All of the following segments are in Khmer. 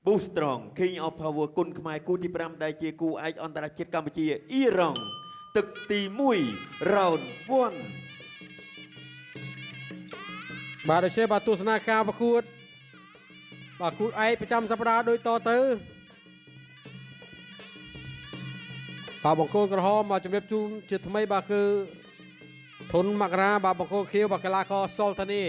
Boost Strong King of Power គុណខ្មែរគូទី5ដែលជាគូឯកអន្តរជាតិកម្ពុជាអ៊ីរ៉ង់ទឹកទី1 Round 1 បាទដូច្នេះបាទទស្សនាការប្រកួតបាទគូឯកប្រចាំសប្តាហ៍ដូចតទៅបាទបង្គោលក្រហមមកជម្រាបជូនជាថ្មីបាទគឺធុនមករាបាទបង្គោលខៀវបាទកីឡាករសុលតានី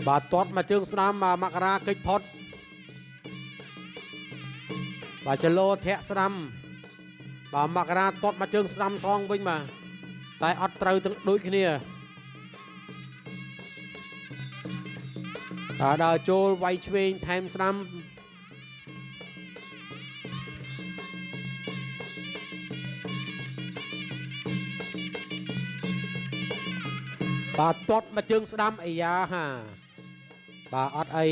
បាទទាត់មកជើងស្ដាំមករាកិច្ចផុតបាទចលោធាក់ស្ដាំបាទមករាទាត់មកជើងស្ដាំសងវិញបាទតែអត់ត្រូវទាំងដូចគ្នាបាទដើរចូលវាយឆ្វេងថែមស្ដាំបាទទាត់មកជើងស្ដាំអាយ៉ាហាបាទអត់អី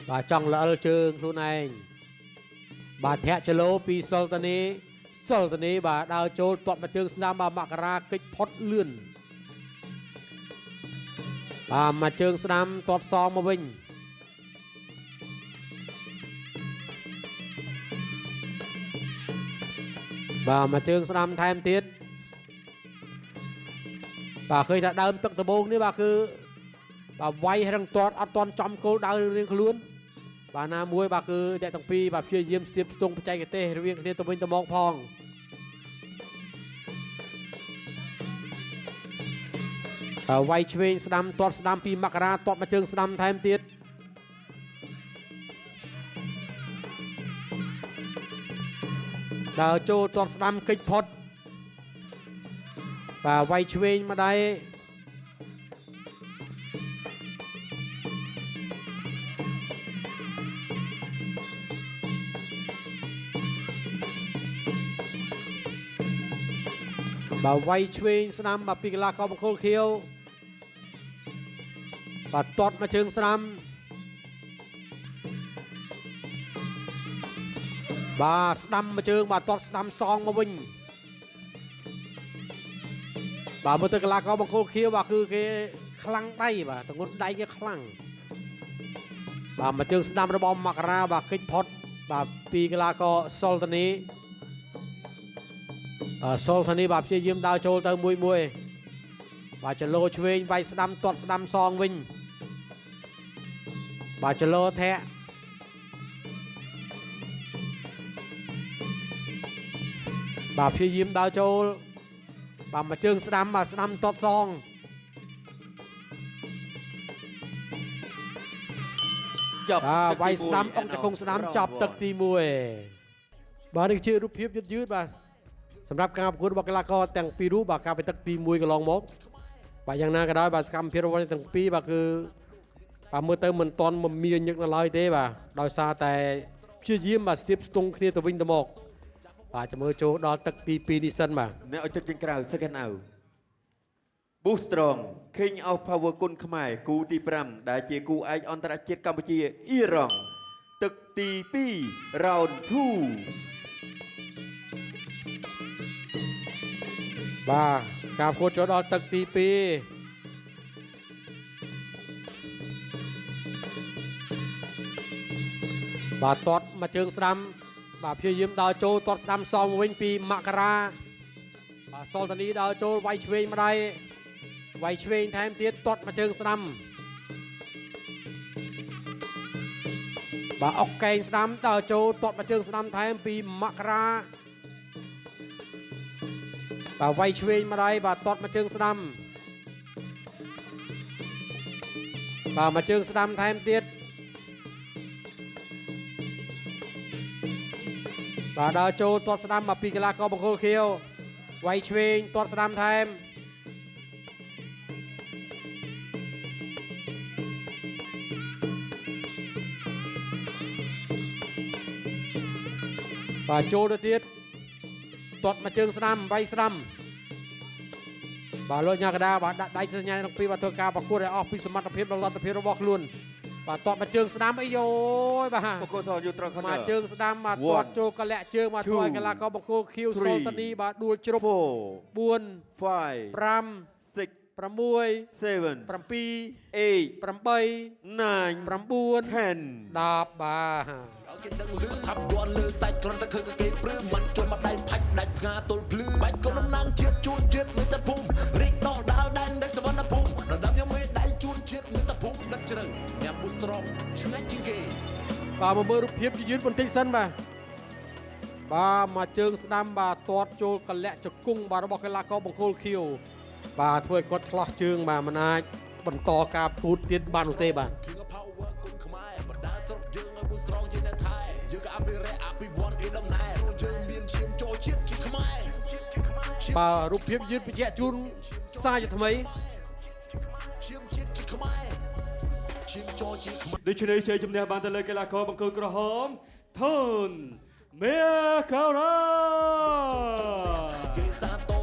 បាទចង់ល្អិលជើងខ្លួនឯងបាទធាក់ចលោពីសុលតានីបាទដើរចូលទាត់មកជើងស្ដាំបាទមករាកិច្ចផុតលឿនបាទមកជើងស្ដាំទាត់សងមកវិញបាទមកជើងស្ដាំថែមទៀតបាទឃើញថាដើមទឹកដំបូងនេះបាទគឺបាទវាយរឹងទាត់អត់ទាន់ចំគោលដៅរៀងខ្លួនបាទណាមួយបាទគឺអ្នកទាំងពីរបាទព្យាយាមស្ទាបស្ទង់បច្ចេកទេសរវាងគ្នាទៅវិញទៅមកផងវាយឆ្វេងស្ដាំទាត់ស្ដាំពីមករាទាត់មកជើងស្ដាំថែមទៀតដើរចូលទាត់ស្ដាំកិច្ចផុតបាទវាយឆ្វេងម្ដាយបាទវាយឆ្វេងស្ដាំបាទពីកីឡាករបង្គោលខៀវបាទទាត់មកជើងស្ដាំបាទស្ដាំមកជើងបាទទាត់ស្ដាំសងមកវិញបាទមើលទៅកីឡាករបង្គោលខៀវបាទគឺគេខ្លាំងដៃបាទទងន់ដៃគេខ្លាំងបាទមកជើងស្ដាំរបស់មករាបាទកិច្ចផុតបាទពីកីឡាករសុលតានីបាទព្យាយាមដើរចូលទៅមួយបាទចលោឆ្វេងវាយស្ដាំទាត់ស្ដាំសងវិញបាទចលោធាក់បាទព្យាយាមដើរចូលបាទមកជើងស្ដាំបាទស្ដាំទាត់សងចប់វាយស្ដាំអុកចង្គង់ស្ដាំចប់ទឹកទី1បាទនេះជារូបភាពយឺតបាទសម្រាប់ការប្រកួតរបស់កីឡាករទាំងពីររូបបាទការไปទឹកទី1កន្លងមកបាទយ៉ាងណាក៏ដោយបាទសកម្មភាពរបស់ទាំងពីរបាទគឺបាទមើលទៅមិនទាន់មមាញឹកនៅឡើយទេបាទដោយសារតែព្យាយាមបាទស្ទាបស្ទង់គ្នាទៅវិញទៅមកបាទចាំមើលចូលដល់ទឹកទី2នេះសិនបាទអ្នកឲ្យទឹកជាងក្រៅ second out Boost Strong King of Power គុណខ្មែរគូទី5ដែលជាគូឯកអន្តរជាតិកម្ពុជាអ៊ីរ៉ង់ទឹកទី2 Round 2បាទការប្រកួតចូលដល់ទឹកទី2បាទទាត់មកជើងស្ដាំបាទព្យាយាមដើរចូលទាត់ស្ដាំសងវិញពីមករាបាទសុលតានីដើរចូលវាយឆ្វេងម្ដាយវាយឆ្វេងថែមទៀតទាត់មកជើងស្ដាំបាទអុកកែងស្ដាំដើរចូលទាត់មកជើងស្ដាំថែមពីមករាបាទវាយឆ្វេងម្ដាយបាទទាត់មកជើងស្ដាំបាទមកជើងស្ដាំថែមទៀតបាទដើរចូលទាត់ស្ដាំមកពីកីឡាករបង្គោលខៀវវាយឆ្វេងទាត់ស្ដាំថែមបាទចូលទៅទៀតទាត់មកជើងស្ដាំវាយស្ដាំបាទលោកញ៉ាកដាបាទដាក់ដៃសញ្ញាទាំងពីរបាទធ្វើការប្រកួតឲ្យអស់ពីសមត្ថភាពដល់លទ្ធភាពរបស់ខ្លួន បាទតបមកជើងស្ដាំអីយោបាទ បកគោថយុត្រខ មក ណា ជើងស្ដាំបាទតបចូលកលាក់ជើងមកធ្វើឲ្យកីឡាករបង្គោលខៀវសុលតានីបាទដួលជ្រុប 4 4 5 5 6 6 7 7 8 8 9 9 10 10បាទ គេដឹងលឺថាប់យន់លើសាច់គ្រាន់តែឃើញគេព្រឺមិនចូលមកដៃផាច់ដាច់ផ្កាទល់ភ្លឺបាច់កូនតំណាងជាតិជួនជាតិមេតាភូមិរីកដោះដាល់ដែនដីសវណ្ណភូមិដណ្ដើមយកមេដៃជួនជាតិមេតាភូមិដឹកជ្រៅញ៉ាំប៊ូស្រងឆ្ងាញ់ជាងគេ បាទមកមើលរូបភាពយឺតបន្តិចសិនបាទបាទមកជើងស្ដាំបាទតតចូលកលាក់ជង្គង់បាទរបស់កីឡាករបង្គោលខៀវបាទធ្វើឲ្យគាត់ឆ្លោះជើងបាទមិនអាចបន្តការផ្គូតទៀតបាននោះទេបាទ power គុណខ្មែរបដាស្រុកយើងឲ្យប៊ូស្រងជាអ្នកថៃយើងក៏អភិរក្សអភិវឌ្ឍគេដំណើរយើងមានឈាមចូលជាតិជាខ្មែរ បាទរូបភាពយឺតបញ្ជាក់ជូនសារជាថ្មី ឈាមជាតិជាខ្មែរឈាមចូលជាខ្មែរ ដូច្នេះជ័យជំនះបានទៅលើកីឡាករបង្គោលក្រហមធូនមេកោរ៉ា គេសាទ